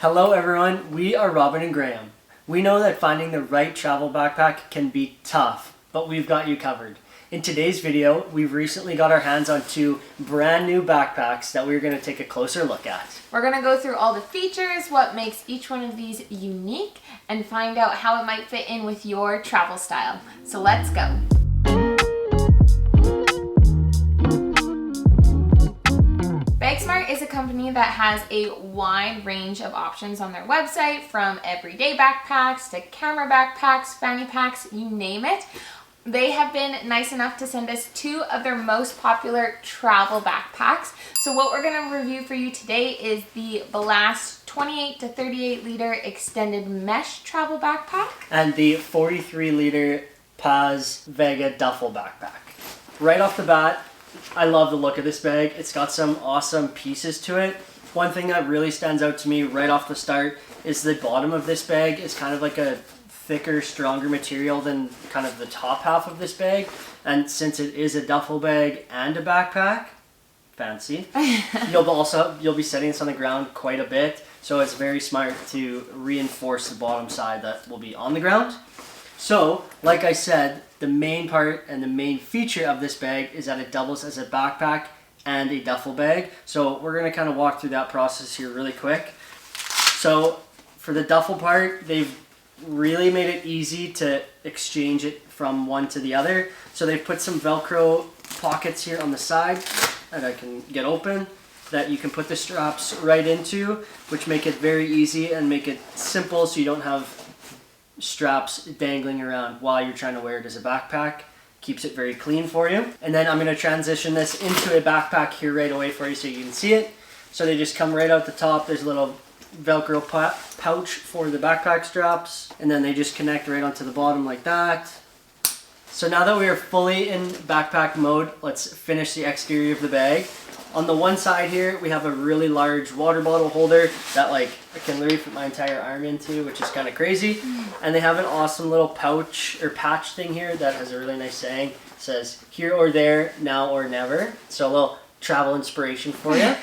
Hello everyone, we are Robin and Graham. We know that finding the right travel backpack can be tough, but we've got you covered. In today's video, we've recently got our hands on two brand new backpacks that we're going to take a closer look at. We're going to go through all the features, what makes each one of these unique, and find out how it might fit in with your travel style. So let's go. Bagsmart is a company that has a wide range of options on their website, from everyday backpacks to camera backpacks, fanny packs, you name it. They have been nice enough to send us two of their most popular travel backpacks. So what we're going to review for you today is the Blast 28 to 38 liter extended mesh travel backpack and the 43 liter Paz Vega Duffle Backpack. Right off the bat, I love the look of this bag. It's got some awesome pieces to it. One thing that really stands out to me right off the start is the bottom of this bag is kind of like a thicker, stronger material than kind of the top half of this bag. And since it is a duffel bag and a backpack, fancy, you'll be setting this on the ground quite a bit. So it's very smart to reinforce the bottom side that will be on the ground. So, like I said, the main part and the main feature of this bag is that it doubles as a backpack and a duffel bag. So we're going to kind of walk through that process here really quick. So for the duffel part, they've really made it easy to exchange it from one to the other. So they've put some Velcro pockets here on the side that I can get open, that you can put the straps right into, which make it very easy and make it simple so you don't have straps dangling around while you're trying to wear it as a backpack. Keeps it very clean for you. And then I'm going to transition this into a backpack here right away for you so you can see it. So they just come right out the top. There's a little Velcro pouch for the backpack straps, and then they just connect right onto the bottom like that. So now that we are fully in backpack mode, let's finish the exterior of the bag. On the one side here, we have a really large water bottle holder that I can literally fit my entire arm into, which is kind of crazy. And they have an awesome little pouch or patch thing here that has a really nice saying. It says, here or there, now or never. So a little travel inspiration for you.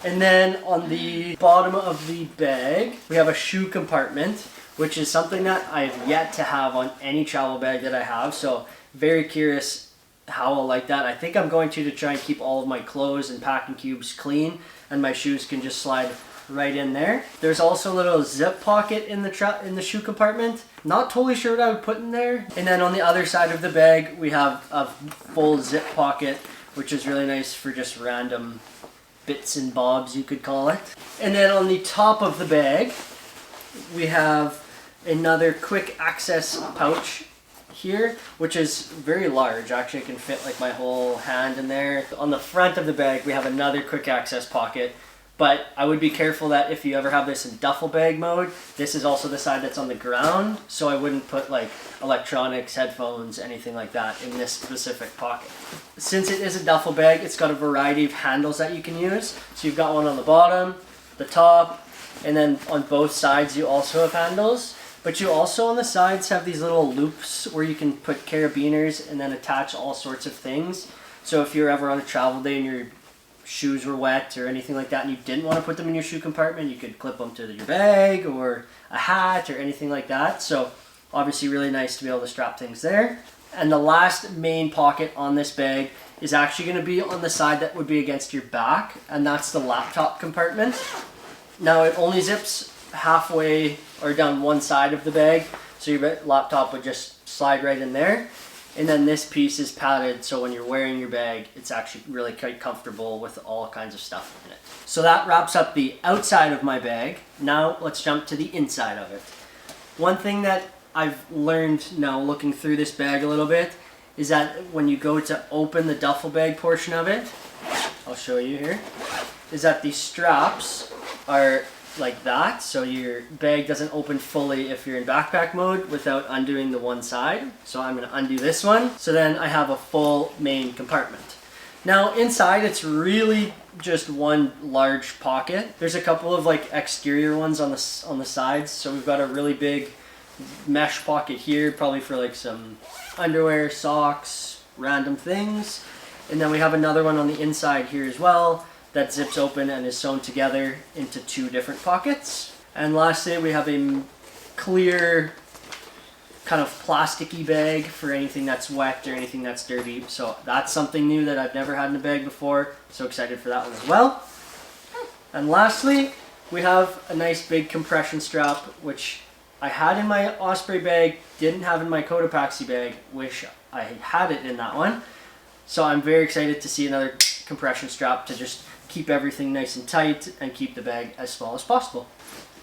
And then on the bottom of the bag, we have a shoe compartment, which is something that I've yet to have on any travel bag that I have. So very curious how I'll like that. I think I'm going to try and keep all of my clothes and packing cubes clean, and my shoes can just slide right in there. There's also a little zip pocket in the shoe compartment. Not totally sure what I would put in there. And then on the other side of the bag, we have a full zip pocket, which is really nice for just random bits and bobs, you could call it. And then on the top of the bag, we have another quick access pouch here, which is very large. Actually, it can fit like my whole hand in there. On the front of the bag, we have another quick access pocket, but I would be careful that if you ever have this in duffel bag mode, this is also the side that's on the ground, so I wouldn't put like electronics, headphones, anything like that in this specific pocket. Since it is a duffel bag, it's got a variety of handles that you can use. So you've got one on the bottom, the top, and then on both sides you also have handles. But you also on the sides have these little loops where you can put carabiners and then attach all sorts of things. So if you're ever on a travel day and your shoes were wet or anything like that and you didn't want to put them in your shoe compartment, you could clip them to your bag or a hat or anything like that. So obviously really nice to be able to strap things there. And the last main pocket on this bag is actually going to be on the side that would be against your back, and that's the laptop compartment. Now it only zips halfway or down one side of the bag, so your laptop would just slide right in there. And then this piece is padded, so when you're wearing your bag, it's actually really quite comfortable with all kinds of stuff in it. So that wraps up the outside of my bag. Now let's jump to the inside of it. One thing that I've learned now looking through this bag a little bit is that when you go to open the duffel bag portion of it, I'll show you here, is that the straps are like that, so your bag doesn't open fully if you're in backpack mode without undoing the one side. So I'm going to undo this one, so then I have a full main compartment. Now inside it's really just one large pocket. There's a couple of exterior ones on the sides, so we've got a really big mesh pocket here, probably for some underwear, socks, random things. And then we have another one on the inside here as well that zips open and is sewn together into two different pockets. And lastly, we have a clear kind of plasticky bag for anything that's wet or anything that's dirty. So that's something new that I've never had in a bag before. So excited for that one as well. And lastly, we have a nice big compression strap, which I had in my Osprey bag, didn't have in my Cotopaxi bag. Wish I had it in that one. So I'm very excited to see another compression strap to just keep everything nice and tight and keep the bag as small as possible.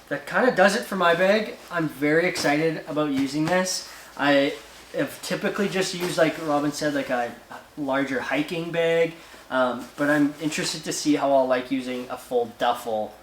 That kind of does it for my bag. I'm very excited about using this. I have typically just used, like Robin said, like a larger hiking bag, but I'm interested to see how I'll like using a full duffel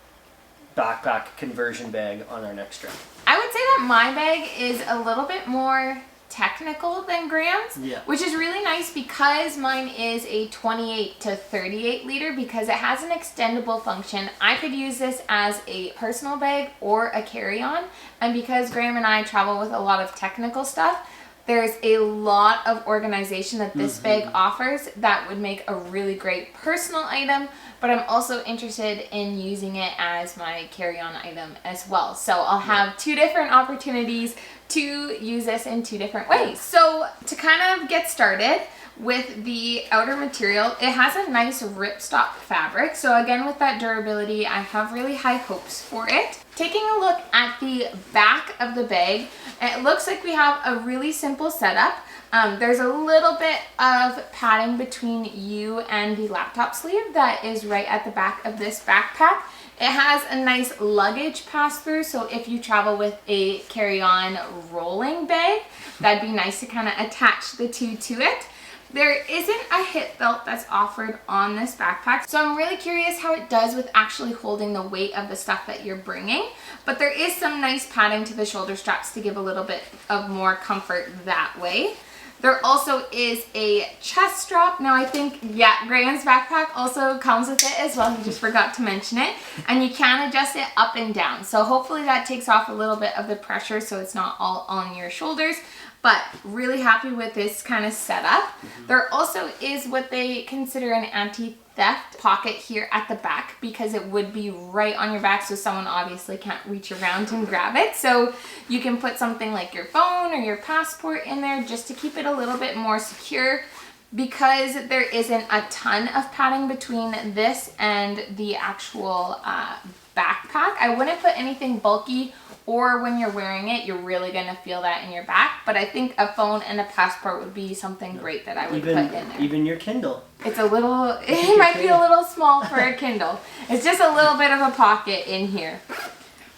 backpack conversion bag on our next trip. I would say that my bag is a little bit more technical than Graham's, which is really nice because mine is a 28 to 38 liter because it has an extendable function. I could use this as a personal bag or a carry-on, and because Graham and I travel with a lot of technical stuff, there's a lot of organization that this bag offers that would make a really great personal item, but I'm also interested in using it as my carry-on item as well. So I'll have two different opportunities to use this in two different ways. So to kind of get started with the outer material, it has a nice ripstop fabric. So again, with that durability, I have really high hopes for it. Taking a look at the back of the bag, it looks like we have a really simple setup. There's a little bit of padding between you and the laptop sleeve that is right at the back of this backpack. It has a nice luggage pass-through, so if you travel with a carry-on rolling bag, that'd be nice to kind of attach the two to it. There isn't a hip belt that's offered on this backpack, so I'm really curious how it does with actually holding the weight of the stuff that you're bringing. But there is some nice padding to the shoulder straps to give a little bit of more comfort that way. There also is a chest strap. Now I think, Graham's backpack also comes with it as well. He just forgot to mention it. And you can adjust it up and down. So hopefully that takes off a little bit of the pressure so it's not all on your shoulders. But really happy with this kind of setup. There also is what they consider an anti-theft pocket here at the back because it would be right on your back, so someone obviously can't reach around and grab it. So you can put something like your phone or your passport in there just to keep it a little bit more secure. Because there isn't a ton of padding between this and the actual backpack, I wouldn't put anything bulky, or when you're wearing it, you're really gonna feel that in your back. But I think a phone and a passport would be something great that I would put in there. Even your Kindle. It's a little, it might be a little small for a Kindle. It's just a little bit of a pocket in here.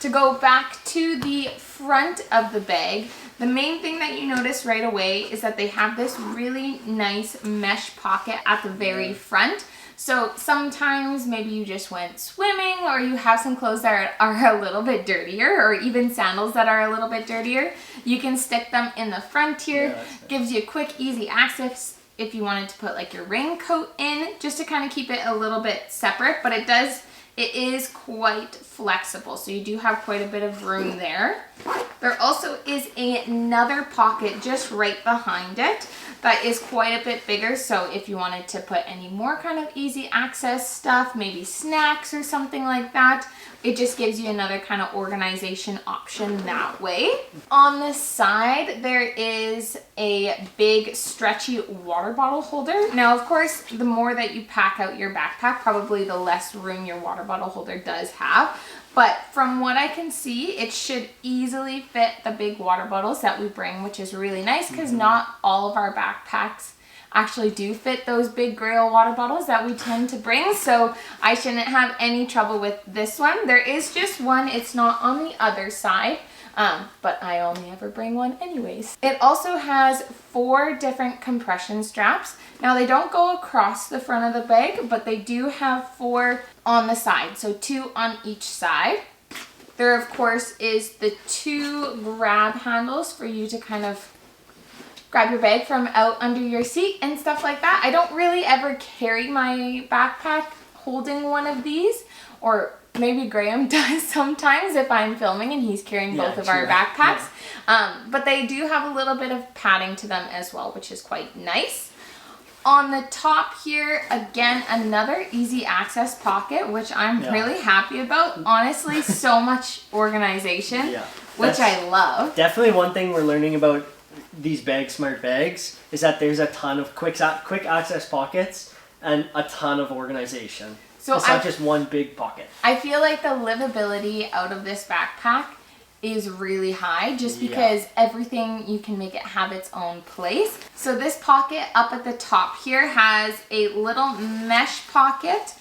To go back to the front of the bag, the main thing that you notice right away is that they have this really nice mesh pocket at the very front. So sometimes maybe you just went swimming, or you have some clothes that are a little bit dirtier, or even sandals that are a little bit dirtier. You can stick them in the front here. Gives you quick, easy access if you wanted to put like your raincoat in, just to kind of keep it a little bit separate, but it is quite flexible, so you do have quite a bit of room there. There also is another pocket just right behind it that is quite a bit bigger, so if you wanted to put any more kind of easy access stuff, maybe snacks or something like that, it just gives you another kind of organization option that way. On the side, there is a big stretchy water bottle holder. Now, of course, the more that you pack out your backpack, probably the less room your water bottle holder does have. But from what I can see, it should easily fit the big water bottles that we bring, which is really nice because not all of our backpacks actually do fit those big Grail water bottles that we tend to bring. So I shouldn't have any trouble with this one. There is just one, it's not on the other side. But I only ever bring one anyways. It also has 4 different compression straps. Now they don't go across the front of the bag, but they do have 4 on the side, so 2 on each side. There of course is the 2 grab handles for you to kind of grab your bag from out under your seat and stuff like that. I don't really ever carry my backpack holding one of these, or maybe Graham does sometimes if I'm filming and he's carrying both of our backpacks. But they do have a little bit of padding to them as well, which is quite nice. On the top here, again, another easy access pocket, which I'm really happy about. Honestly, so much organization, which I love. Definitely one thing we're learning about these Bagsmart bags is that there's a ton of quick access pockets and a ton of organization. So it's not just one big pocket. I feel like the livability out of this backpack is really high just because everything, you can make it have its own place. So this pocket up at the top here has a little mesh pocket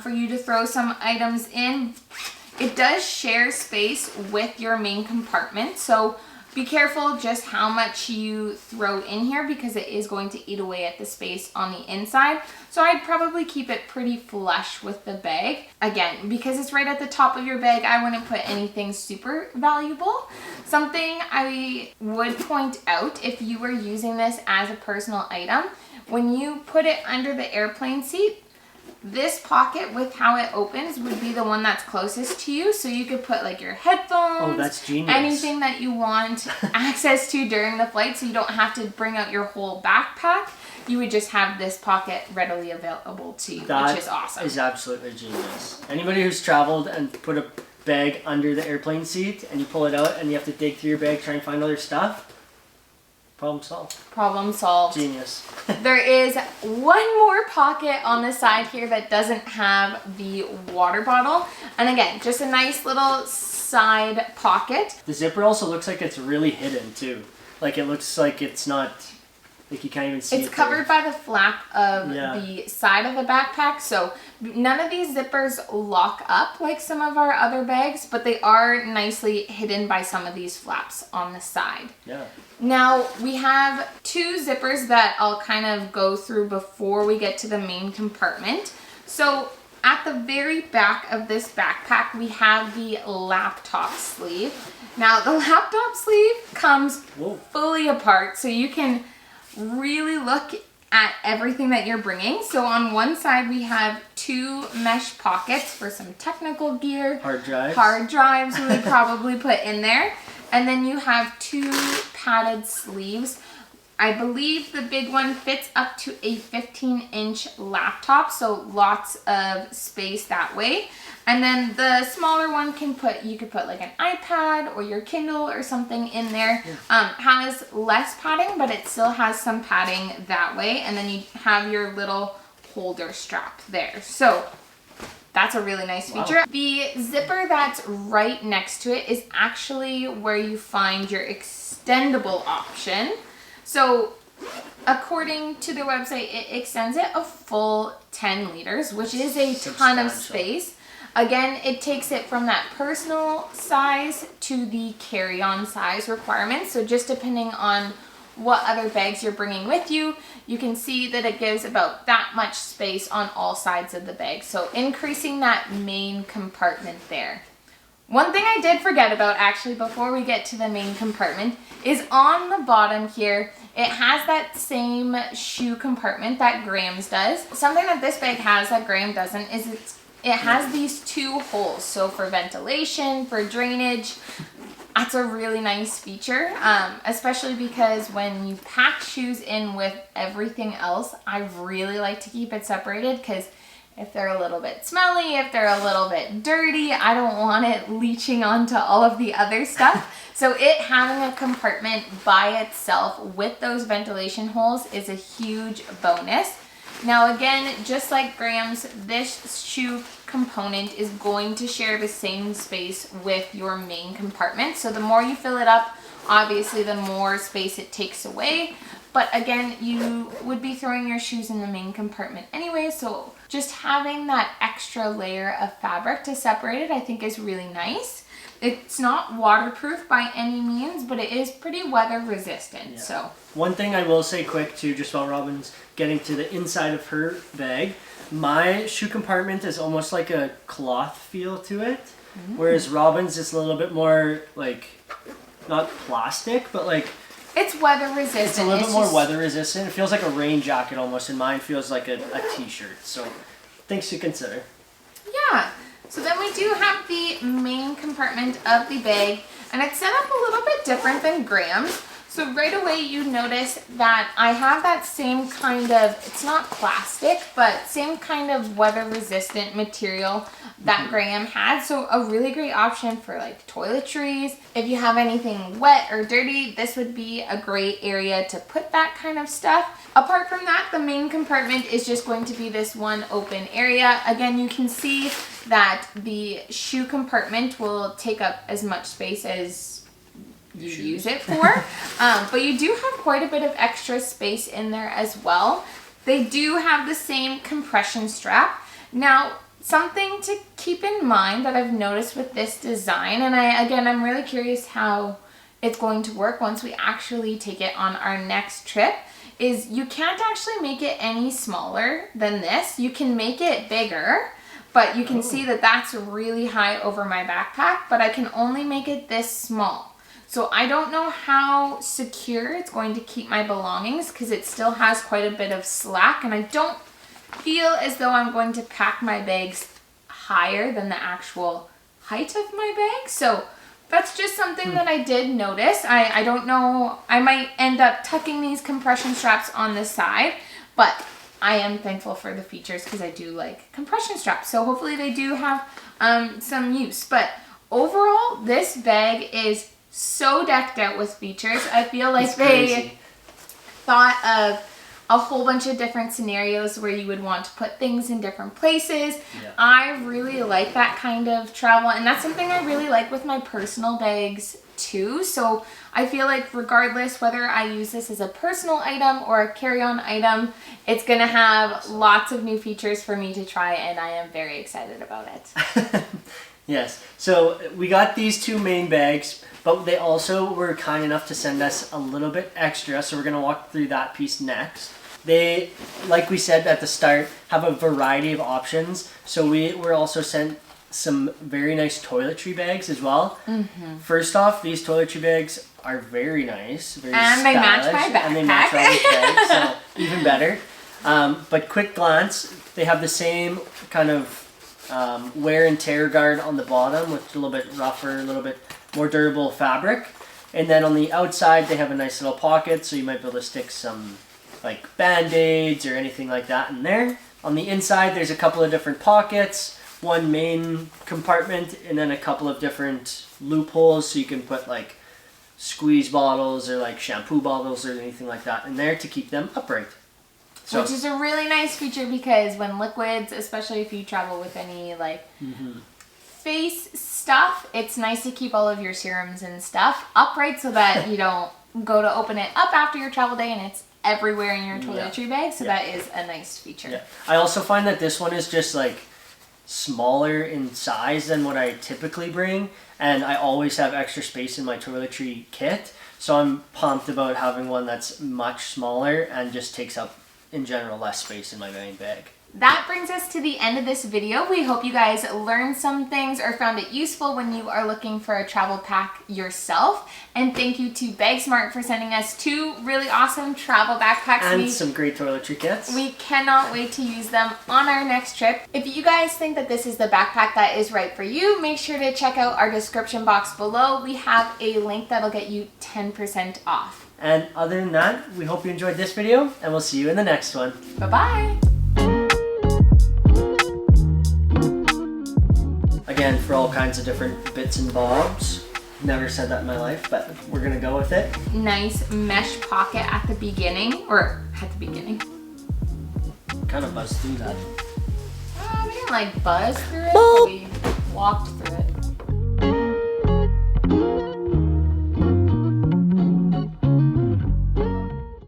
for you to throw some items in. It does share space with your main compartment, so be careful just how much you throw in here because it is going to eat away at the space on the inside. So I'd probably keep it pretty flush with the bag. Again, because it's right at the top of your bag, I wouldn't put anything super valuable. Something I would point out, if you were using this as a personal item, when you put it under the airplane seat, this pocket with how it opens would be the one that's closest to you, so you could put like your headphones, that's genius. anything that you want access to during the flight, so you don't have to bring out your whole backpack. You would just have this pocket readily available to you, which is awesome. That is absolutely genius. Anybody who's traveled and put a bag under the airplane seat and you pull it out and you have to dig through your bag, try and find other stuff, problem solved. Problem solved. Genius. There is one more pocket on the side here that doesn't have the water bottle. And again, just a nice little side pocket. The zipper also looks like it's really hidden too. Like it looks like it's not, like you can't even see it. It's covered by the flap of the side of the backpack. So none of these zippers lock up like some of our other bags, but they are nicely hidden by some of these flaps on the side. Yeah. Now we have two zippers that I'll kind of go through before we get to the main compartment. So at the very back of this backpack, we have the laptop sleeve. Now the laptop sleeve comes fully apart, so you can really look at everything that you're bringing. So on one side we have two mesh pockets for some technical gear. Hard drives we would probably put in there. And then you have two padded sleeves. I believe the big one fits up to a 15-inch laptop, so lots of space that way. And then the smaller one you could put like an iPad or your Kindle or something in there. Has less padding, but it still has some padding that way. And then you have your little holder strap there. So that's a really nice feature. The zipper that's right next to it is actually where you find your extendable option. So according to their website, it extends it a full 10 liters, which is a ton of space. Again, it takes it from that personal size to the carry-on size requirement. So just depending on what other bags you're bringing with you, you can see that it gives about that much space on all sides of the bag. So increasing that main compartment there. One thing I did forget about actually before we get to the main compartment is on the bottom here, it has that same shoe compartment that Graham's does. Something that this bag has that Graham doesn't is it has these two holes. So for ventilation, for drainage, that's a really nice feature, especially because when you pack shoes in with everything else, I really like to keep it separated because if they're a little bit smelly, if they're a little bit dirty, I don't want it leaching onto all of the other stuff. So it having a compartment by itself with those ventilation holes is a huge bonus. Now again, just like Graham's, this shoe component is going to share the same space with your main compartment. So the more you fill it up, obviously the more space it takes away. But again, you would be throwing your shoes in the main compartment anyway, so just having that extra layer of fabric to separate it, I think is really nice. It's not waterproof by any means, but it is pretty weather resistant. Yeah. So one thing I will say quick too, just while Robin's getting to the inside of her bag, my shoe compartment is almost like a cloth feel to it, whereas Robin's is a little bit more like, not plastic, but like, it's weather resistant. It's a little bit more weather resistant. It feels like a rain jacket almost, and mine feels like a t-shirt. So things to consider. Yeah. So then we do have the main compartment of the bag, and it's set up a little bit different than Graham's. So right away you notice that I have that same kind of, it's not plastic, but same kind of weather resistant material that Graham had. So a really great option for like toiletries. If you have anything wet or dirty, this would be a great area to put that kind of stuff. Apart from that, the main compartment is just going to be this one open area. Again, you can see that the shoe compartment will take up as much space as you use it for, but you do have quite a bit of extra space in there as well. They do have the same compression strap. Now, something to keep in mind that I've noticed with this design, and I'm really curious how it's going to work once we actually take it on our next trip, is you can't actually make it any smaller than this. You can make it bigger, but you can see that that's really high over my backpack, but I can only make it this small. So I don't know how secure it's going to keep my belongings because it still has quite a bit of slack, and I don't feel as though I'm going to pack my bags higher than the actual height of my bag. So that's just something that I did notice. I don't know, I might end up tucking these compression straps on the side, but I am thankful for the features because I do like compression straps. So hopefully they do have some use. But overall, this bag is so decked out with features. I feel like they thought of a whole bunch of different scenarios where you would want to put things in different places. Yeah. I really like that kind of travel, and that's something I really like with my personal bags too. So I feel like regardless whether I use this as a personal item or a carry-on item, it's gonna have lots of new features for me to try, and I am very excited about it. Yes, so we got these two main bags, but they also were kind enough to send us a little bit extra, so we're going to walk through that piece next. They, like we said at the start, have a variety of options, so we were also sent some very nice toiletry bags as well. First off, these toiletry bags are very nice, very stylish, they match my backpack. And they match Robin's bag, so even better. But quick glance, they have the same kind of wear and tear guard on the bottom with a little bit rougher, a little bit more durable fabric. And then on the outside, they have a nice little pocket, so you might be able to stick some like Band-Aids or anything like that in there. On the inside, there's a couple of different pockets, one main compartment, and then a couple of different loopholes, so you can put like squeeze bottles or like shampoo bottles or anything like that in there to keep them upright. So, which is a really nice feature because when liquids, especially if you travel with any like face stuff, it's nice to keep all of your serums and stuff upright so that you don't go to open it up after your travel day and it's everywhere in your toiletry bag. So that is a nice feature. Yeah. I also find that this one is just like smaller in size than what I typically bring, and I always have extra space in my toiletry kit. So I'm pumped about having one that's much smaller and just takes up in general less space in my main bag. That brings us to the end of this video. We hope you guys learned some things or found it useful when you are looking for a travel pack yourself. And thank you to Bagsmart for sending us two really awesome travel backpacks. And some great toiletry kits. We cannot wait to use them on our next trip. If you guys think that this is the backpack that is right for you, make sure to check out our description box below. We have a link that'll get you 10% off. And other than that, we hope you enjoyed this video, and we'll see you in the next one. Bye-bye. Again, for all kinds of different bits and bobs. Never said that in my life, but we're gonna go with it. Nice mesh pocket at the beginning, or at the beginning. Kind of buzzed through that. We didn't like buzz through it, but we walked through it.